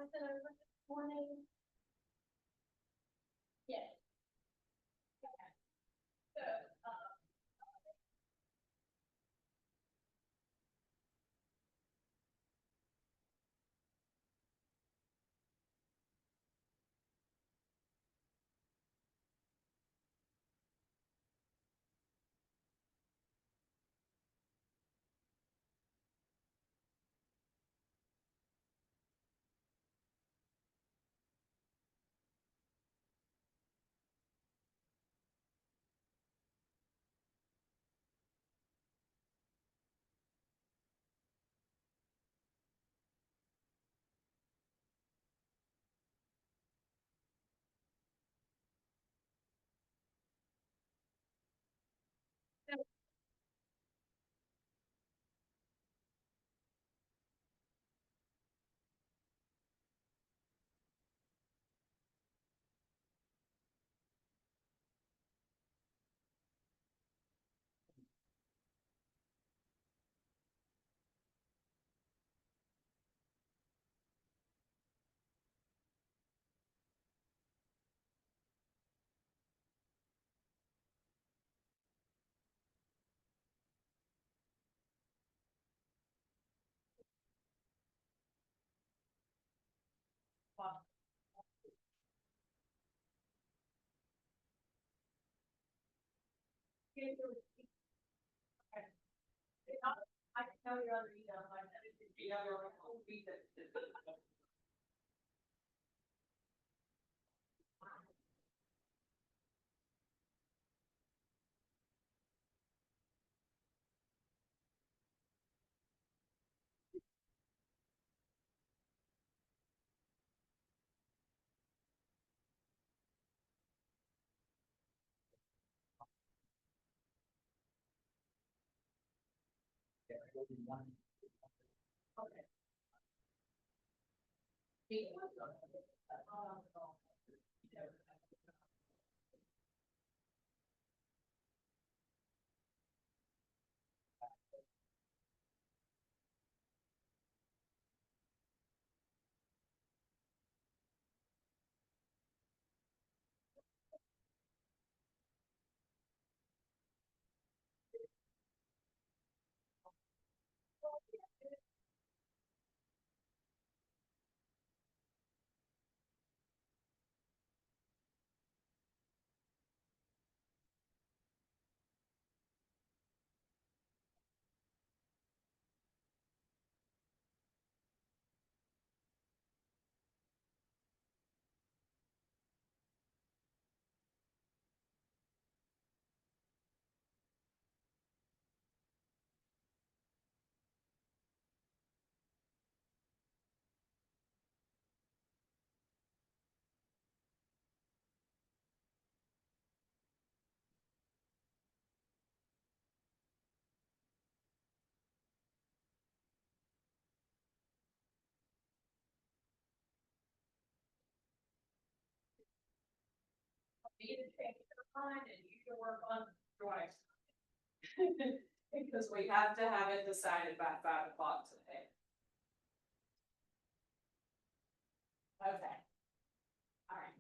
passed it over this morning? Yes. Okay. So, I know your other email, like, you know, your whole week that. You to change your mind and you can work on drawings. Because we have to have it decided by 5 o'clock today. Okay. All right.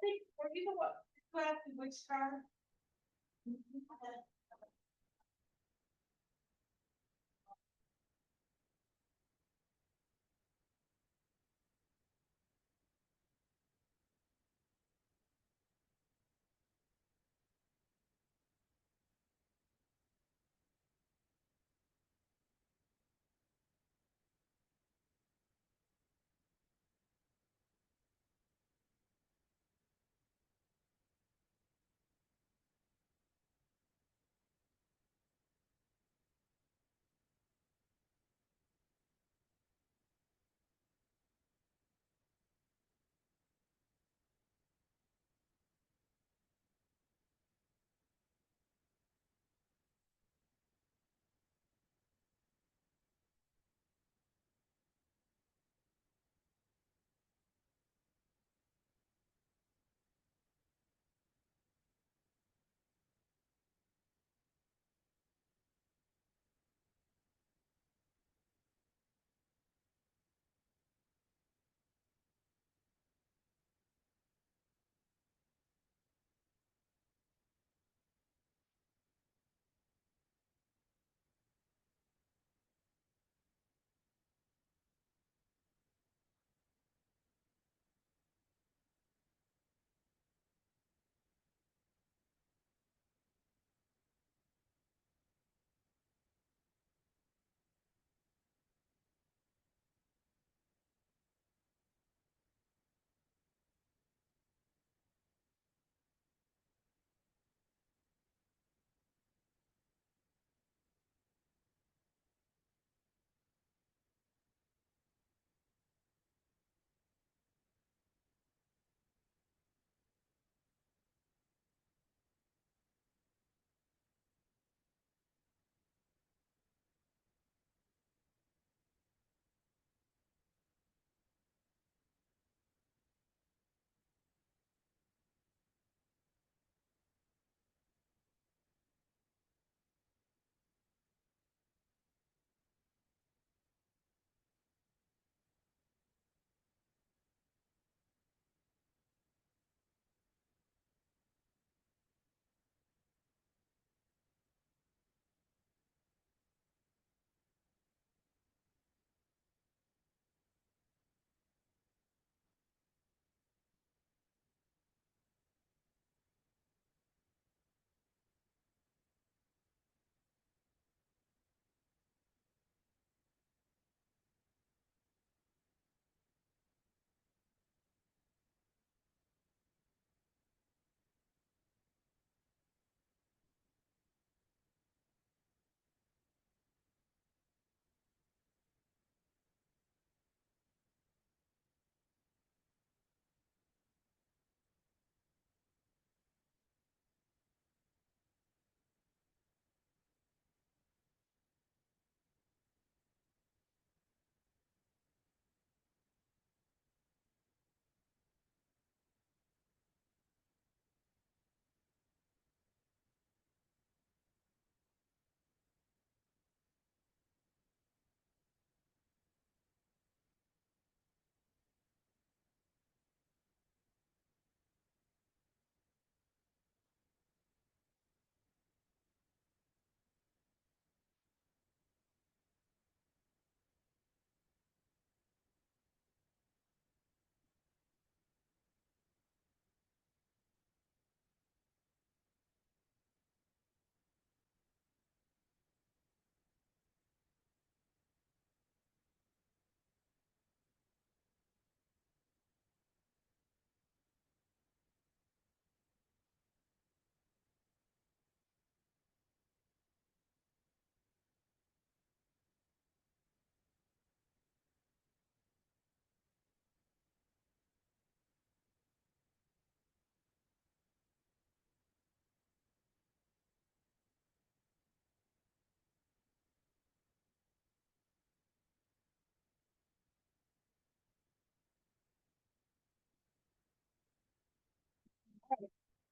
think, or you know what, class in which car?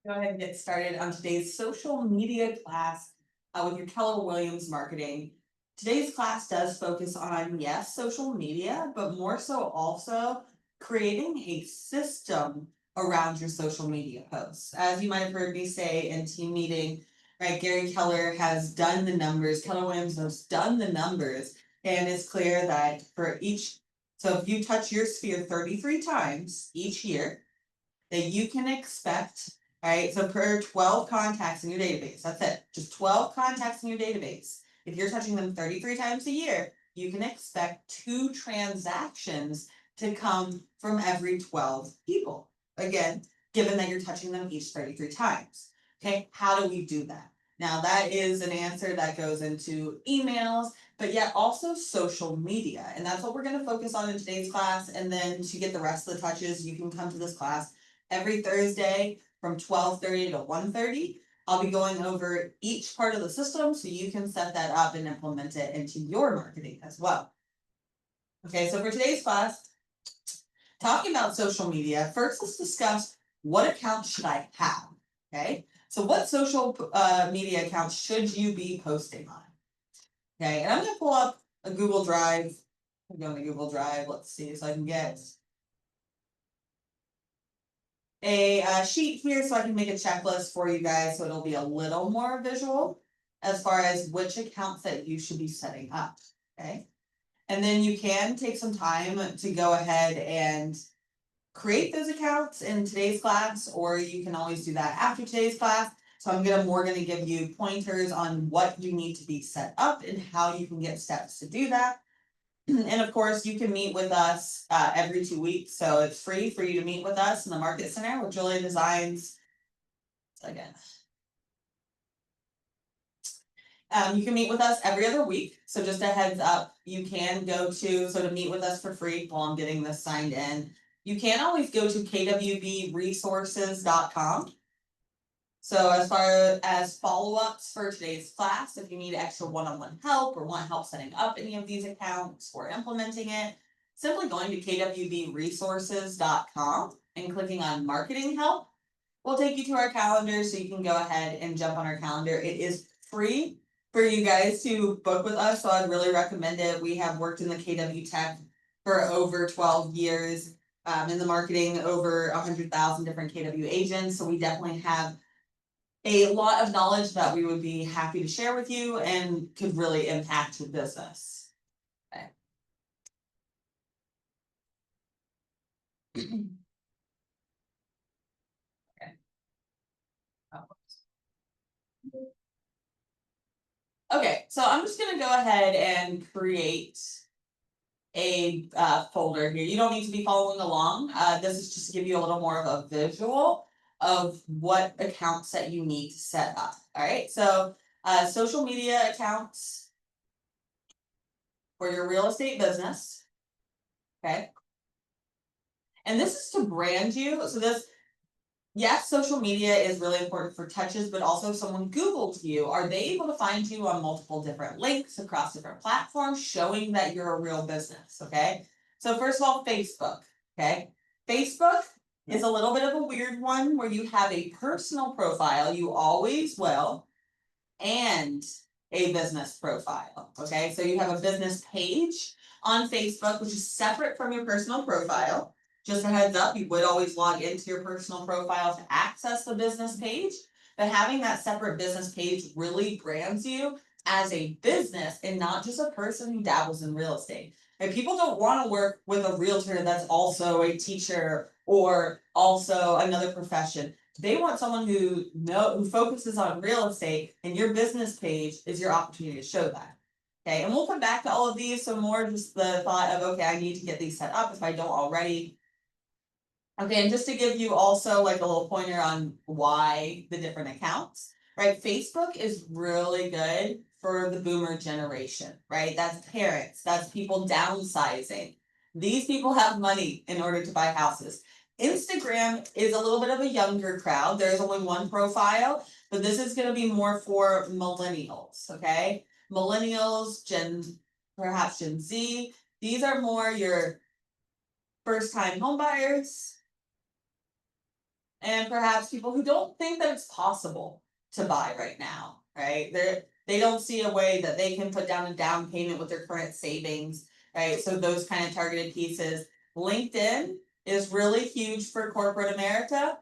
Go ahead and get started on today's social media class with your Keller Williams marketing. Today's class does focus on, yes, social media, but more so also creating a system around your social media posts. As you might have heard me say in team meeting, right, Gary Keller has done the numbers, Keller Williams has done the numbers, and it's clear that for each, so if you touch your sphere 33 times each year, that you can expect, right? So per 12 contacts in your database, that's it, just 12 contacts in your database. If you're touching them 33 times a year, you can expect 2 transactions to come from every 12 people. Again, given that you're touching them each 33 times. Okay, how do we do that? Now that is an answer that goes into emails, but yet also social media. And that's what we're going to focus on in today's class. And then to get the rest of the touches, you can come to this class every Thursday from 12:30 to 1:30. I'll be going over each part of the system so you can set that up and implement it into your marketing as well. Okay, so for today's class, talking about social media, first let's discuss what accounts should I have, okay? So what social media accounts should you be posting on? Okay, and I'm gonna pull up a Google Drive. I'm going to Google Drive, let's see, so I can get a sheet here so I can make a checklist for you guys so it'll be a little more visual as far as which accounts that you should be setting up, okay? And then you can take some time to go ahead and create those accounts in today's class, or you can always do that after today's class. So I'm more going to give you pointers on what you need to be set up and how you can get steps to do that. And of course, you can meet with us every 2 weeks, so it's free for you to meet with us in the Market Center with JuLeah Designs. Again. You can meet with us every other week, so just a heads up, you can go to meet with us for free while I'm getting this signed in. You can always go to kwbresources.com. So as far as follow-ups for today's class, if you need extra one-on-one help or want help setting up any of these accounts or implementing it, simply going to kwbresources.com and clicking on marketing help will take you to our calendar, so you can go ahead and jump on our calendar. It is free for you guys to book with us, so I'd really recommend it. We have worked in the KW Tech for over 12 years, in the marketing, over 100,000 different KW agents, so we definitely have a lot of knowledge that we would be happy to share with you and could really impact your business. Okay. Okay. Okay, so I'm just gonna go ahead and create a folder here. You don't need to be following along. This is just to give you a little more of a visual of what accounts that you need to set up. All right, so social media accounts for your real estate business. Okay. And this is to brand you. So this, yes, social media is really important for touches, but also if someone Googles you, are they able to find you on multiple different links across different platforms, showing that you're a real business, okay? So first of all, Facebook, okay? Facebook is a little bit of a weird one where you have a personal profile, you always will, and a business profile, okay? So you have a business page on Facebook, which is separate from your personal profile. Just a heads up, you would always log into your personal profile to access the business page, but having that separate business page really brands you as a business and not just a person who dabbles in real estate. And people don't want to work with a realtor that's also a teacher or also another profession. They want someone who focuses on real estate, and your business page is your opportunity to show that. Okay, and we'll come back to all of these. So more just the thought of, okay, I need to get these set up if I don't already. Okay, and just to give you also like a little pointer on why the different accounts, right? Facebook is really good for the boomer generation, right? That's parents, that's people downsizing. These people have money in order to buy houses. Instagram is a little bit of a younger crowd. There's only one profile, but this is going to be more for millennials, okay? Millennials, perhaps Gen Z. These are more your first-time homebuyers, and perhaps people who don't think that it's possible to buy right now, right? They don't see a way that they can put down a down payment with their current savings, right? So those kind of targeted pieces. LinkedIn is really huge for corporate America.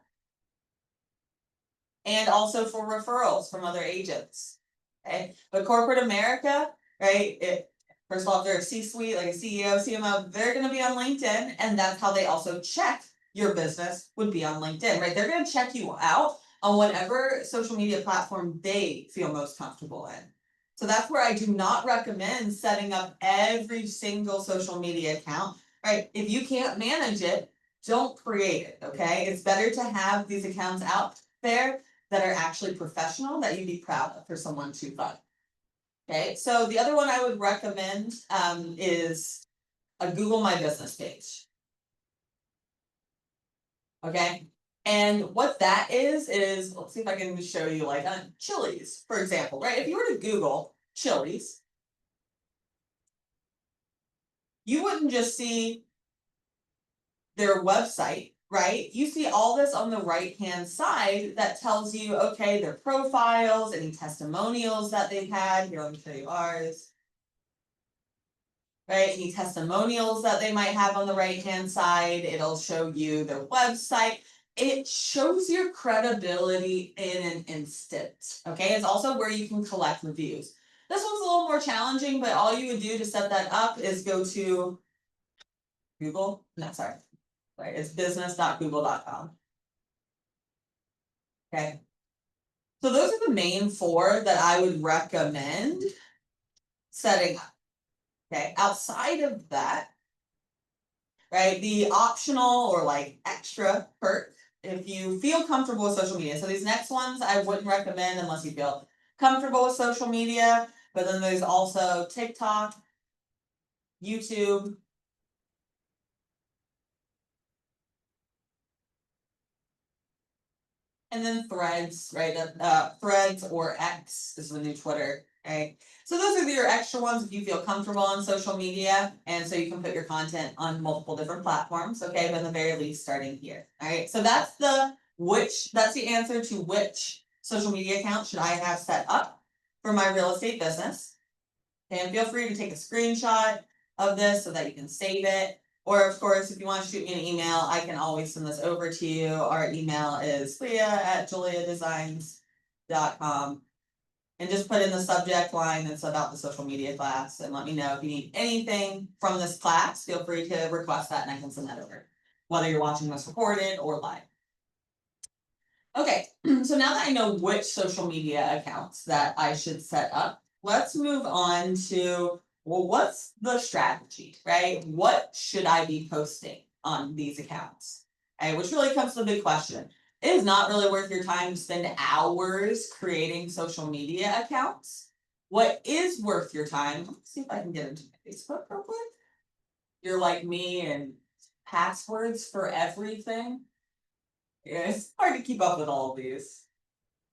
And also for referrals from other agents. Okay, but corporate America, right? First of all, if they're a C-suite, like a CEO, CMO, they're gonna be on LinkedIn, and that's how they also check your business would be on LinkedIn, right? They're gonna check you out on whatever social media platform they feel most comfortable in. So that's where I do not recommend setting up every single social media account, right? If you can't manage it, don't create it, okay? It's better to have these accounts out there that are actually professional that you'd be proud of for someone to fund. Okay, so the other one I would recommend is a Google My Business page. Okay, and what that is let's see if I can show you like on Chili's, for example, right? If you were to Google Chili's, you wouldn't just see their website, right? You see all this on the right-hand side that tells you, okay, their profiles, any testimonials that they've had. Here, let me show you ours. Right, any testimonials that they might have on the right-hand side. It'll show you their website. It shows your credibility in an instant. Okay, it's also where you can collect reviews. This one's a little more challenging, but all you would do to set that up is go to Google. No, sorry. Right, it's business.google.com. Okay. So those are the main 4 that I would recommend setting up. Okay, outside of that, right, the optional or like extra perk, if you feel comfortable with social media. So these next ones I wouldn't recommend unless you feel comfortable with social media, but then there's also TikTok, YouTube, and then Threads, right? Threads or X is the new Twitter, right? So those are your extra ones if you feel comfortable on social media, and so you can put your content on multiple different platforms, okay? But in the very least, starting here, all right? So that's the answer to which social media account should I have set up for my real estate business. And feel free to take a screenshot of this so that you can save it. Or of course, if you want to shoot me an email, I can always send this over to you. Our email is leah@juleahdesigns.com. And just put in the subject line that's about the social media class and let me know if you need anything from this class. Feel free to request that and I can send that over, whether you're watching this recorded or live. Okay, so now that I know which social media accounts that I should set up, let's move on to, well, what's the strategy, right? What should I be posting on these accounts? Okay, which really comes to the big question. It is not really worth your time to spend hours creating social media accounts. What is worth your time? Let's see if I can get into my Facebook real quick. You're like me and passwords for everything. Yeah, it's hard to keep up with all of these.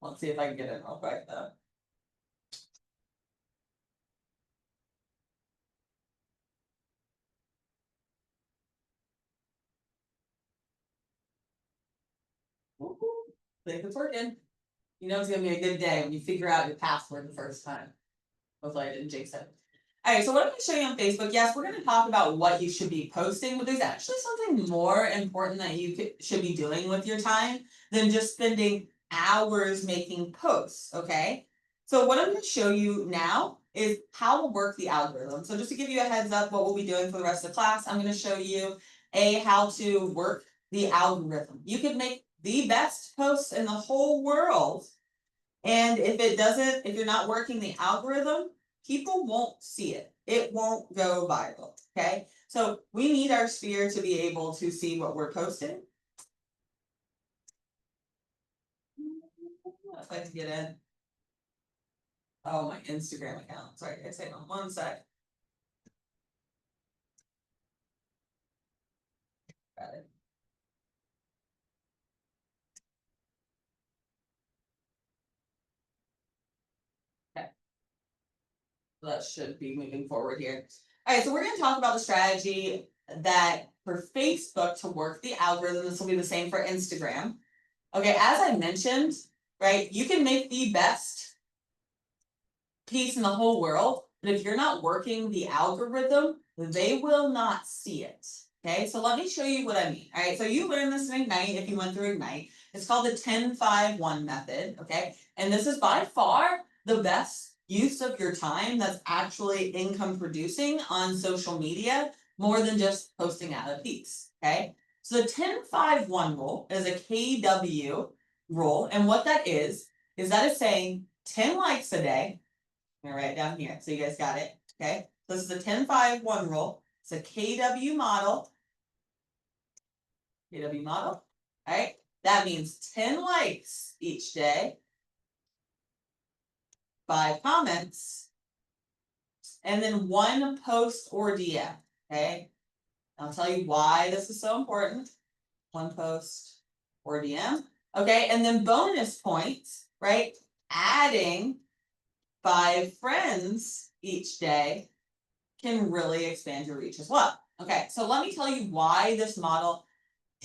Let's see if I can get in real quick though. Think it's working. You know it's gonna be a good day when you figure out your password the first time. Hopefully I didn't jinx it. Alright, so what I'm gonna show you on Facebook, yes, we're gonna talk about what you should be posting, but there's actually something more important that you should be doing with your time than just spending hours making posts, okay? So what I'm gonna show you now is how to work the algorithm. So just to give you a heads up what we'll be doing for the rest of the class, I'm gonna show you how to work the algorithm. You could make the best posts in the whole world, and if you're not working the algorithm, people won't see it. It won't go viral, okay? So we need our sphere to be able to see what we're posting. If I can get in. Oh, my Instagram account. Sorry, guys, hang on one sec. Got it. Okay. That should be moving forward here. All right, so we're going to talk about the strategy that for Facebook to work the algorithm. This will be the same for Instagram. Okay, as I mentioned, right, you can make the best piece in the whole world, but if you're not working the algorithm, they will not see it. Okay, so let me show you what I mean. All right, so you learned this in Ignite if you went through Ignite. It's called the 10-5-1 method, okay? And this is by far the best use of your time that's actually income producing on social media, more than just posting out a piece, okay? So the 10-5-1 rule is a KW rule, and what that is that it's saying 10 likes a day. I'm gonna write it down here so you guys got it, okay? So this is a 10-5-1 rule. It's a KW model. KW model, alright? That means 10 likes each day, 5 comments, and then 1 post or DM, okay? I'll tell you why this is so important. 1 post or DM, okay? And then bonus points, right? Adding 5 friends each day can really expand your reach as well. Okay, so let me tell you why this model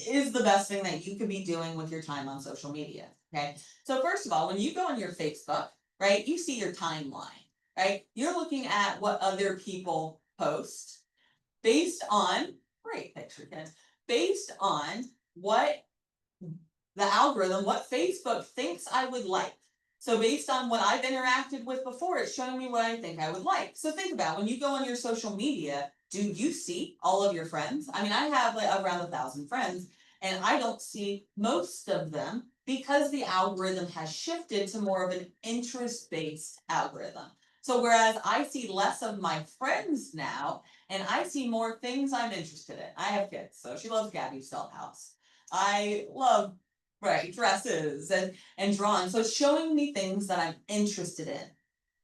is the best thing that you could be doing with your time on social media. Okay, so first of all, when you go on your Facebook, right, you see your timeline, right? You're looking at what other people post based on, great picture, Ken, based on what the algorithm, what Facebook thinks I would like. So based on what I've interacted with before, it's showing me what I think I would like. So think about when you go on your social media, do you see all of your friends? I mean, I have like around 1,000 friends, and I don't see most of them because the algorithm has shifted to more of an interest-based algorithm. So whereas I see less of my friends now, and I see more things I'm interested in. I have kids, so she loves Gabby's Doll House. I love dresses and drawing. So it's showing me things that I'm interested in,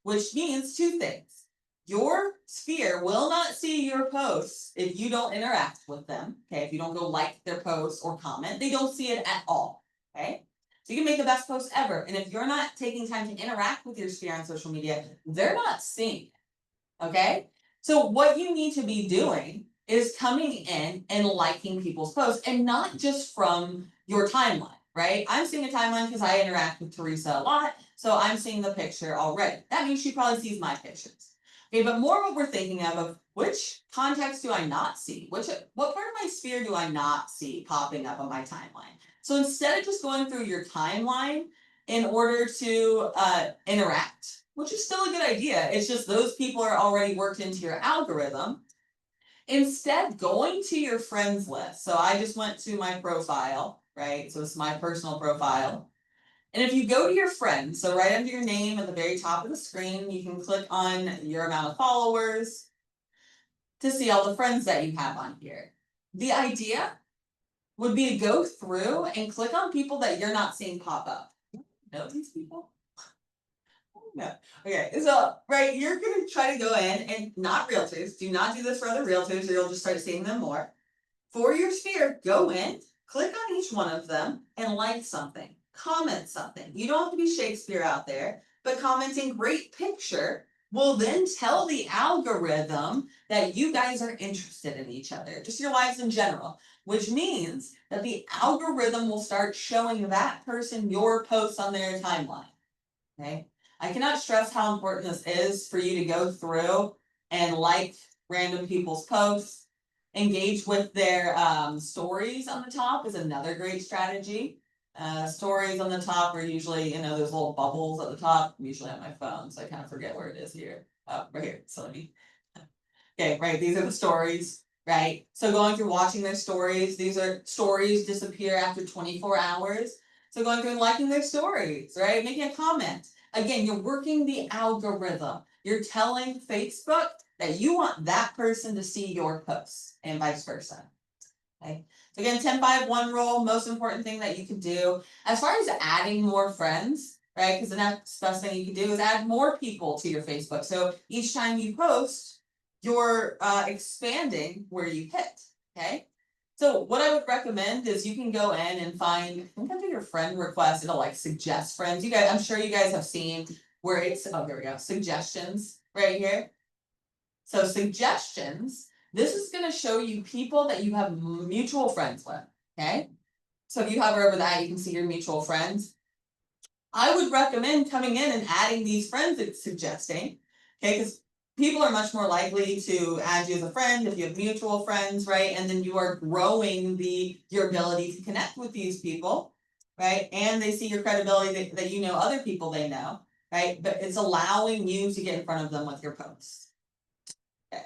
which means 2 things. Your sphere will not see your posts if you don't interact with them. Okay, if you don't go like their posts or comment, they don't see it at all. Okay, so you can make the best post ever, and if you're not taking time to interact with your sphere on social media, they're not seeing it. Okay, so what you need to be doing is coming in and liking people's posts, and not just from your timeline. Right? I'm seeing a timeline because I interact with Teresa a lot, so I'm seeing the picture already. That means she probably sees my pictures. Okay, but more what we're thinking of which context do I not see? What part of my sphere do I not see popping up on my timeline? So instead of just going through your timeline in order to interact, which is still a good idea, it's just those people are already worked into your algorithm. Instead, going to your friends list. So I just went to my profile, right? So it's my personal profile. And if you go to your friends, so right under your name at the very top of the screen, you can click on your amount of followers to see all the friends that you have on here. The idea would be to go through and click on people that you're not seeing pop up. Know these people? No. Okay, so you're gonna try to go in, and not realtors, do not do this for other realtors or you'll just start seeing them more. For your sphere, go in, click on each one of them, and like something, comment something. You don't have to be Shakespeare out there, but commenting great picture will then tell the algorithm that you guys are interested in each other, just your lives in general, which means that the algorithm will start showing that person your posts on their timeline. Okay, I cannot stress how important this is for you to go through and like random people's posts. Engage with their stories on the top is another great strategy. Stories on the top are usually, those little bubbles at the top. I'm usually on my phone, so I kind of forget where it is here. Oh, right here. So let me. Okay, right. These are the stories, right? So going through watching their stories, these are stories disappear after 24 hours. So going through and liking their stories, right? Making a comment. Again, you're working the algorithm. You're telling Facebook that you want that person to see your posts and vice versa. Okay. So again, 10-5-1 rule, most important thing that you can do. As far as adding more friends, right? Because the next best thing you can do is add more people to your Facebook. So each time you post, you're expanding where you hit. Okay. So what I would recommend is you can go in and find, I think under your friend request, it'll like suggest friends. You guys, I'm sure you guys have seen where it's, oh, here we go, suggestions right here. So suggestions, this is going to show you people that you have mutual friends with, okay? So if you hover over that, you can see your mutual friends. I would recommend coming in and adding these friends it's suggesting, okay? Because people are much more likely to add you as a friend if you have mutual friends, right? And then you are growing your ability to connect with these people, right? And they see your credibility that you know other people they know, right? But it's allowing you to get in front of them with your posts. Okay.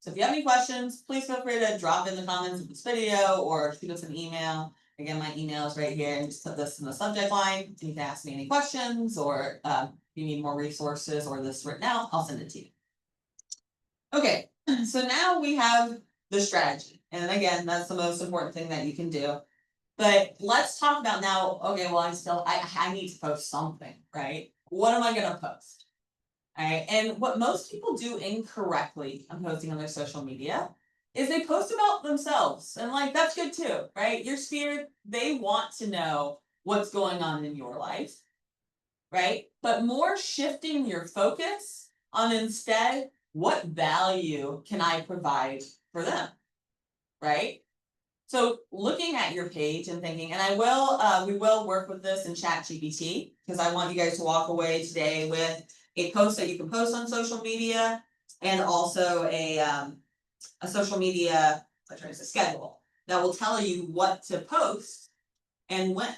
So if you have any questions, please feel free to drop in the comments of this video or shoot us an email. Again, my email is right here, and just put this in the subject line. You can ask me any questions, or if you need more resources or this written out, I'll send it to you. Okay, so now we have the strategy. And again, that's the most important thing that you can do. But let's talk about now, okay, well, I need to post something, right? What am I gonna post? All right, and what most people do incorrectly on posting on their social media is they post about themselves. And like, that's good too, right? Your sphere, they want to know what's going on in your life, right? But more shifting your focus on instead, what value can I provide for them, right? So looking at your page and thinking, and we will work with this in ChatGPT, because I want you guys to walk away today with a post that you can post on social media, and also a social media, schedule that will tell you what to post and when,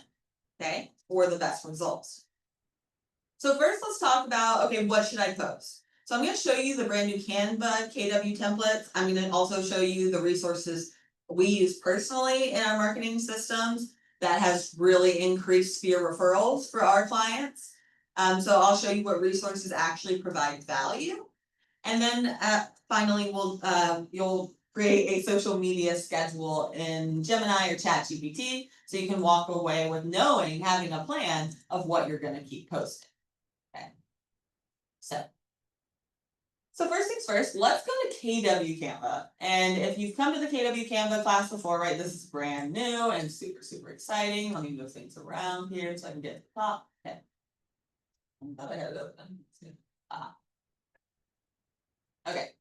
okay, for the best results. So first, let's talk about, okay, what should I post? So I'm going to show you the brand new Canva KW templates. I'm going to also show you the resources we use personally in our marketing systems that has really increased sphere referrals for our clients. So I'll show you what resources actually provide value. And then finally, you'll create a social media schedule in Gemini or ChatGPT, so you can walk away with having a plan of what you're going to keep posting. Okay. So first things first, let's go to KW Canva. And if you've come to the KW Canva class before, right, this is brand new and super, super exciting. Let me move things around here so I can get to the top. Okay. I thought I had it open. Okay.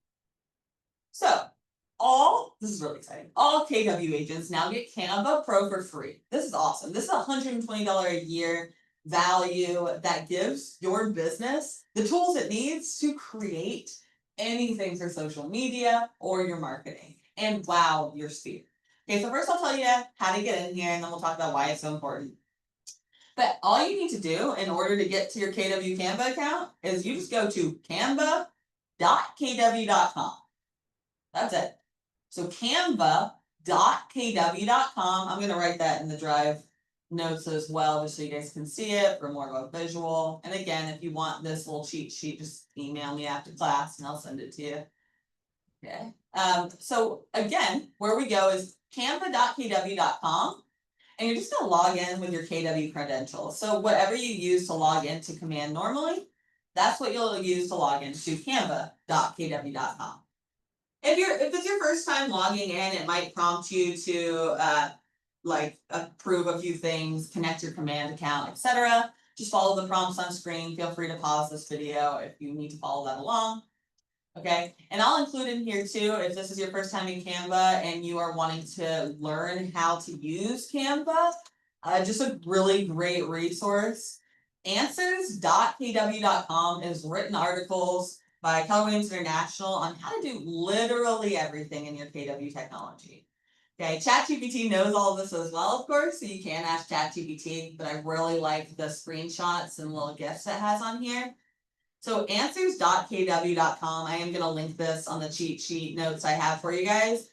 So this is really exciting. All KW agents now get Canva Pro for free. This is awesome. This is $120 a year value that gives your business the tools it needs to create anything for social media or your marketing and wow your sphere. Okay, so first I'll tell you how to get in here, and then we'll talk about why it's so important. But all you need to do in order to get to your KW Canva account is you just go to canva.kw.com. That's it. So canva.kw.com. I'm going to write that in the drive notes as well, just so you guys can see it for more of a visual. And again, if you want this little cheat sheet, just email me after class and I'll send it to you. Okay. So again, where we go is canva.kw.com. And you're just going to log in with your KW credentials. So whatever you use to log into Command normally, that's what you'll use to log into canva.kw.com. If it's your first time logging in, it might prompt you to approve a few things, connect your command account, etc. Just follow the prompts on screen. Feel free to pause this video if you need to follow that along. Okay, and I'll include in here too, if this is your first time in Canva and you are wanting to learn how to use Canva, just a really great resource. Answers.kw.com is written articles by Keller Williams International on how to do literally everything in your KW technology. Okay, ChatGPT knows all of this as well, of course, so you can ask ChatGPT, but I really like the screenshots and little GIFs it has on here. So answers.kw.com, I am going to link this on the cheat sheet notes I have for you guys.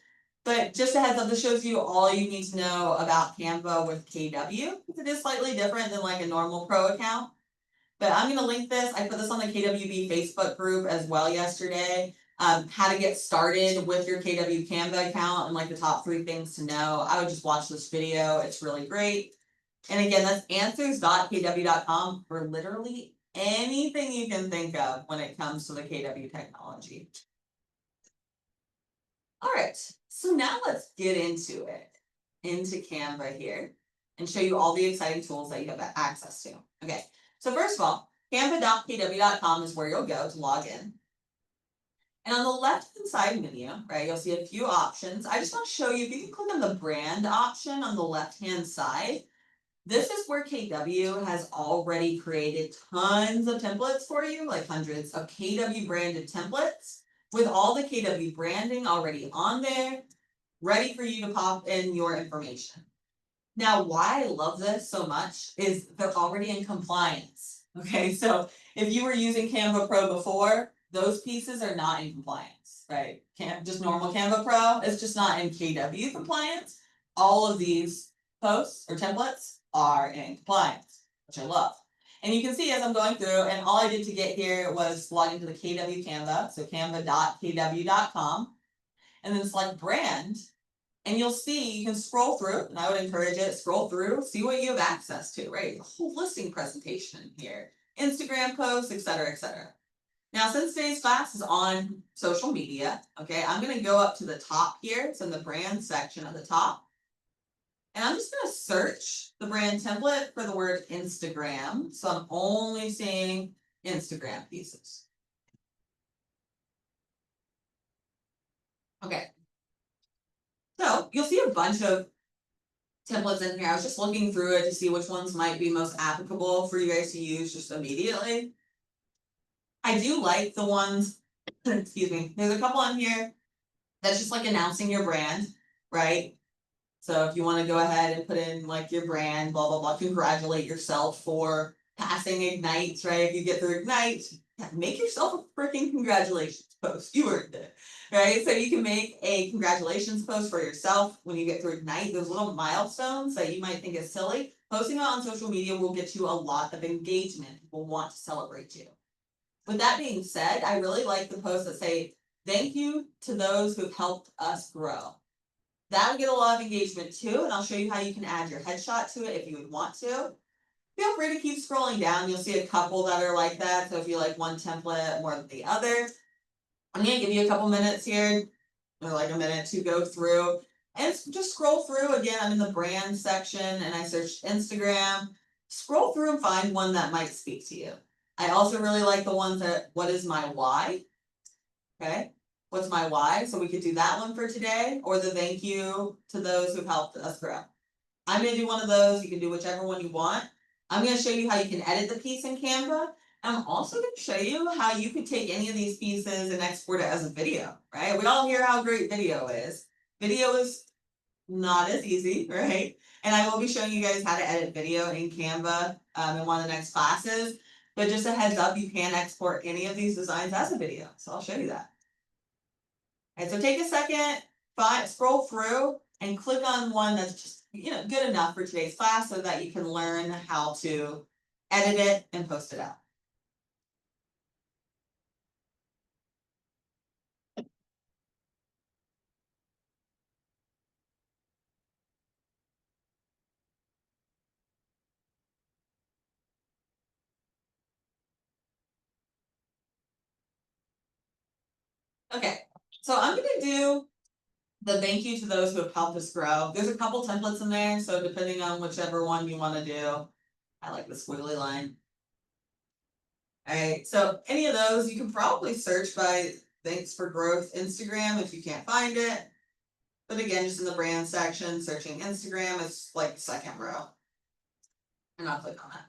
But just a heads up, this shows you all you need to know about Canva with KW. It is slightly different than like a normal pro account. But I'm going to link this. I put this on the KWB Facebook group as well yesterday. How to get started with your KW Canva account and like the top 3 things to know. I would just watch this video. It's really great. And again, that's answers.kw.com for literally anything you can think of when it comes to the KW technology. All right, so now let's get into Canva here and show you all the exciting tools that you have access to. Okay, so first of all, canva.kw.com is where you'll go to log in. And on the left-hand side menu, right, you'll see a few options. I just want to show you, if you can click on the brand option on the left-hand side, This is where KW has already created tons of templates for you, like hundreds of KW branded templates with all the KW branding already on there, ready for you to pop in your information. Now, why I love this so much is they're already in compliance. Okay, so if you were using Canva Pro before, those pieces are not in compliance, right? Just normal Canva Pro, it's just not in KW compliance. All of these posts or templates are in compliance, which I love. And you can see as I'm going through, and all I did to get here was log into the KW Canva, so canva.kw.com, and then select brand. And you'll see, you can scroll through, and I would encourage it, scroll through, see what you have access to, right? The whole listing presentation here, Instagram posts, etc., etc. Now, since today's class is on social media, okay, I'm gonna go up to the top here, it's in the brand section at the top. And I'm just gonna search the brand template for the word Instagram. So I'm only seeing Instagram pieces. Okay. So you'll see a bunch of templates in here. I was just looking through it to see which ones might be most applicable for you guys to use just immediately. I do like the ones, excuse me, there's a couple on here that's just like announcing your brand, right? So if you want to go ahead and put in like your brand, blah, blah, blah, congratulate yourself for passing Ignite, right? If you get through Ignite, make yourself a freaking congratulations post. You earned it, right? So you can make a congratulations post for yourself when you get through Ignite. Those little milestones that you might think is silly, posting it on social media will get you a lot of engagement. People want to celebrate you. With that being said, I really like the posts that say, thank you to those who've helped us grow. That would get a lot of engagement too, and I'll show you how you can add your headshot to it if you would want to. Feel free to keep scrolling down, you'll see a couple that are like that, so if you like one template more than the other. I'm gonna give you a couple minutes here, or like a minute to go through, and just scroll through. Again, I'm in the brand section, and I searched Instagram. Scroll through and find one that might speak to you. I also really like the ones that, what is my why? Okay. What's my why? So we could do that one for today, or the thank you to those who've helped us grow. I'm gonna do one of those. You can do whichever one you want. I'm gonna show you how you can edit the piece in Canva. I'm also gonna show you how you could take any of these pieces and export it as a video, right? We all hear how great video is. Video is not as easy, right? And I will be showing you guys how to edit video in Canva in one of the next classes. But just a heads up, you can export any of these designs as a video. So I'll show you that. And so take a second, scroll through and click on one that's just, good enough for today's class so that you can learn how to edit it and post it out. Okay, so I'm gonna do the thank you to those who have helped us grow. There's a couple templates in there, so depending on whichever one you want to do, I like the squiggly line. Alright, so any of those you can probably search by thanks for growth Instagram if you can't find it. But again, just in the brand section, searching Instagram is like the second row. And I'll click on that.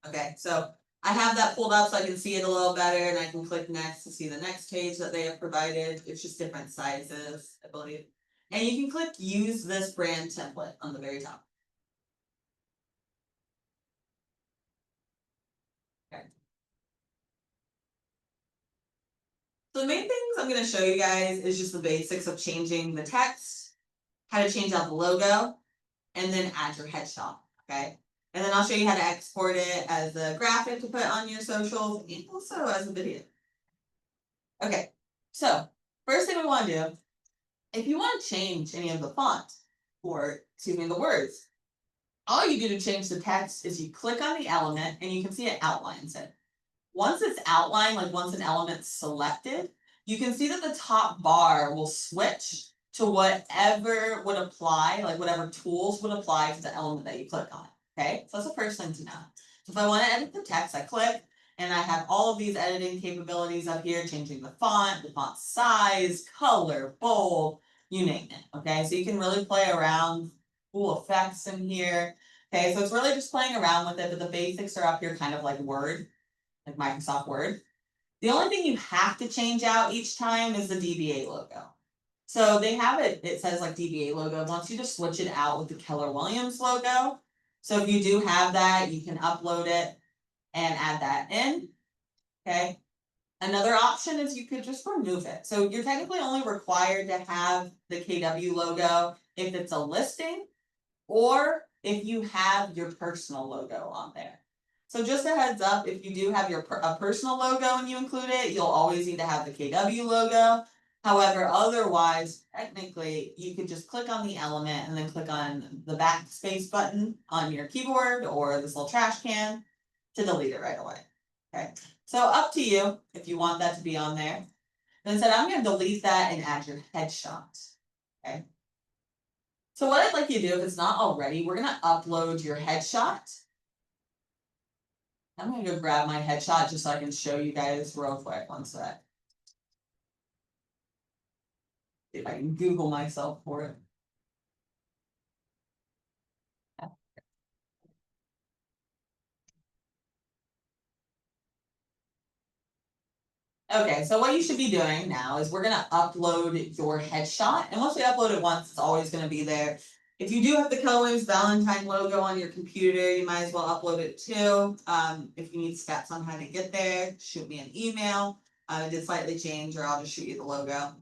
Okay, so I have that pulled up so I can see it a little better, and I can click next to see the next page that they have provided. It's just different sizes, I believe. And you can click use this brand template on the very top. Okay. So the main things I'm going to show you guys is just the basics of changing the text, how to change out the logo, and then add your headshot, okay? And then I'll show you how to export it as a graphic to put on your socials and also as a video. Okay, so first thing we want to do, if you want to change any of the font, or excuse me, the words, all you do to change the text is you click on the element and you can see it outlines it. Once it's outlined, like once an element's selected, you can see that the top bar will switch to whatever would apply, like whatever tools would apply to the element that you click on. Okay, so that's the first thing to know. So if I want to edit the text, I click, and I have all of these editing capabilities up here, changing the font size, color, bold, you name it, okay, so you can really play around, cool effects in here. Okay, so it's really just playing around with it, but the basics are up here, kind of like Word, like Microsoft Word. The only thing you have to change out each time is the DBA logo. So they have it, it says like DBA logo, it wants you to switch it out with the Keller Williams logo. So if you do have that, you can upload it and add that in, okay? Another option is you could just remove it. So you're technically only required to have the KW logo if it's a listing or if you have your personal logo on there. So just a heads up, if you do have your a personal logo and you include it, you'll always need to have the KW logo. However, otherwise, technically, you could just click on the element and then click on the backspace button on your keyboard or this little trash can to delete it right away. Okay, so up to you if you want that to be on there. Then said, I'm going to delete that and add your headshot. Okay. So what I'd like you to do, if it's not already, we're going to upload your headshot. I'm going to go grab my headshot just so I can show you guys real quick. One sec. See if I can Google myself for it. Okay, so what you should be doing now is we're going to upload your headshot. And once we upload it once, it's always going to be there. If you do have the Keller Williams Valentine logo on your computer, you might as well upload it too. If you need stats on how to get there, shoot me an email. It did slightly change, or I'll just shoot you the logo.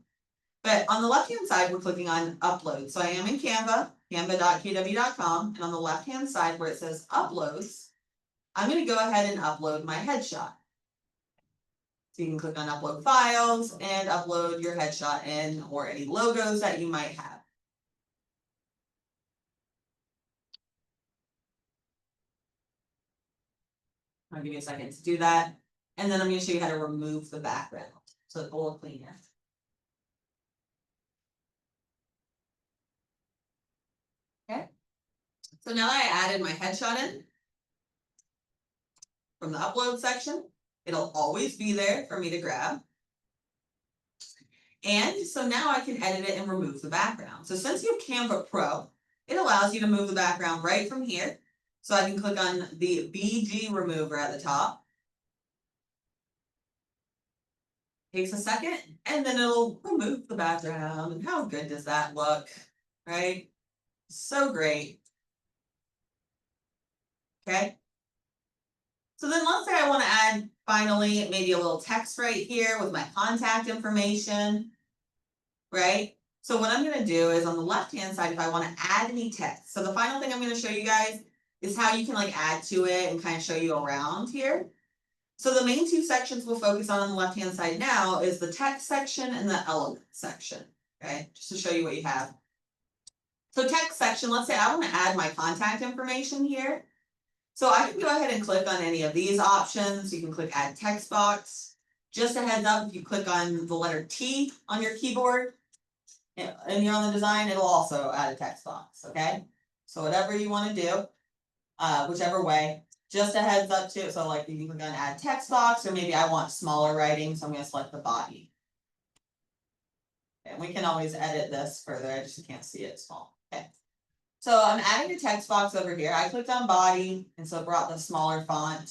But on the left-hand side, we're clicking on upload. So I am in Canva, canva.kw.com, and on the left-hand side where it says uploads, I'm going to go ahead and upload my headshot. So you can click on upload files and upload your headshot in, or any logos that you might have. I'll give you a second to do that. And then I'm going to show you how to remove the background so it's a little cleaner. Okay. So now that I added my headshot in from the upload section, it'll always be there for me to grab. And so now I can edit it and remove the background. So since you have Canva Pro, it allows you to move the background right from here. So I can click on the BG remover at the top. Takes a second, and then it'll remove the background. And how good does that look, right? So great. Okay. So then let's say I want to add, finally, maybe a little text right here with my contact information, right? So what I'm going to do is on the left-hand side, if I want to add any text. So the final thing I'm going to show you guys is how you can like add to it and kind of show you around here. So the main two sections we'll focus on the left-hand side now is the text section and the element section, okay? Just to show you what you have. So text section, let's say I want to add my contact information here. So I can go ahead and click on any of these options. You can click add text box. Just a heads up, if you click on the letter T on your keyboard and you're on the design, it'll also add a text box, okay? So whatever you want to do, whichever way, just a heads up too. So like you can click on add text box, or maybe I want smaller writing, so I'm going to select the body. And we can always edit this further, I just can't see it small. Okay. So I'm adding a text box over here. I clicked on body, and so it brought the smaller font.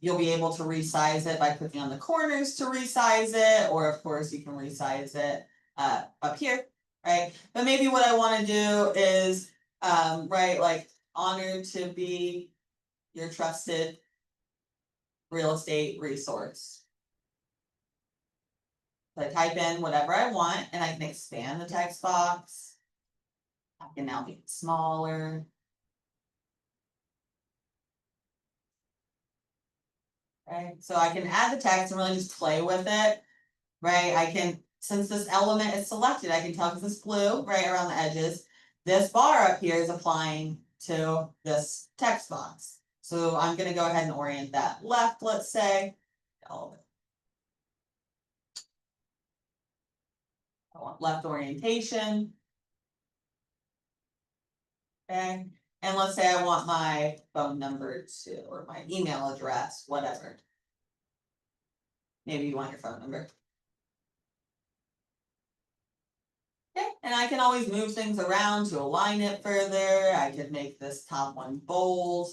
You'll be able to resize it by clicking on the corners to resize it, or of course you can resize it up here, right? But maybe what I want to do is, right, like honored to be your trusted real estate resource. So I type in whatever I want, and I can expand the text box. I can now make it smaller. Right, so I can add the text and really just play with it, right? I can, since this element is selected, I can tell because it's blue right around the edges. This bar up here is applying to this text box. So I'm going to go ahead and orient that left, let's say. All of it. I want left orientation. Okay. And let's say I want my phone number to, or my email address, whatever. Maybe you want your phone number. Okay, and I can always move things around to align it further. I could make this top one bold.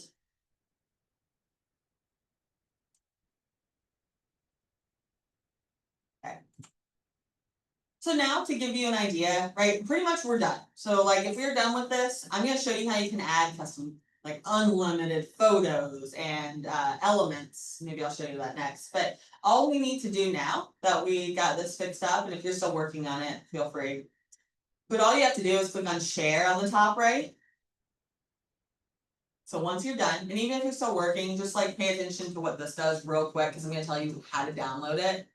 Okay. So now to give you an idea, right, pretty much we're done. So like if we're done with this, I'm gonna show you how you can add custom, like unlimited photos and elements. Maybe I'll show you that next. But all we need to do now that we got this fixed up, and if you're still working on it, feel free. But all you have to do is click on share on the top right. So once you're done, and even if you're still working, just like pay attention to what this does real quick, because I'm gonna tell you how to download it.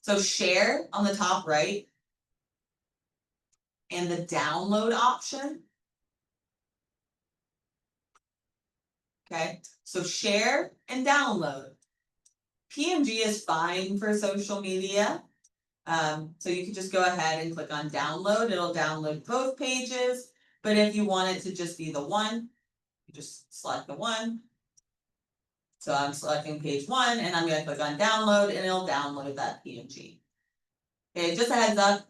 So share on the top right, and the download option. Okay, so share and download. PNG is fine for social media. So you can just go ahead and click on download. It'll download both pages. But if you want it to just be the one, you just select the one. So I'm selecting page 1 and I'm going to click on download and it'll download that PNG. Okay, just a heads up.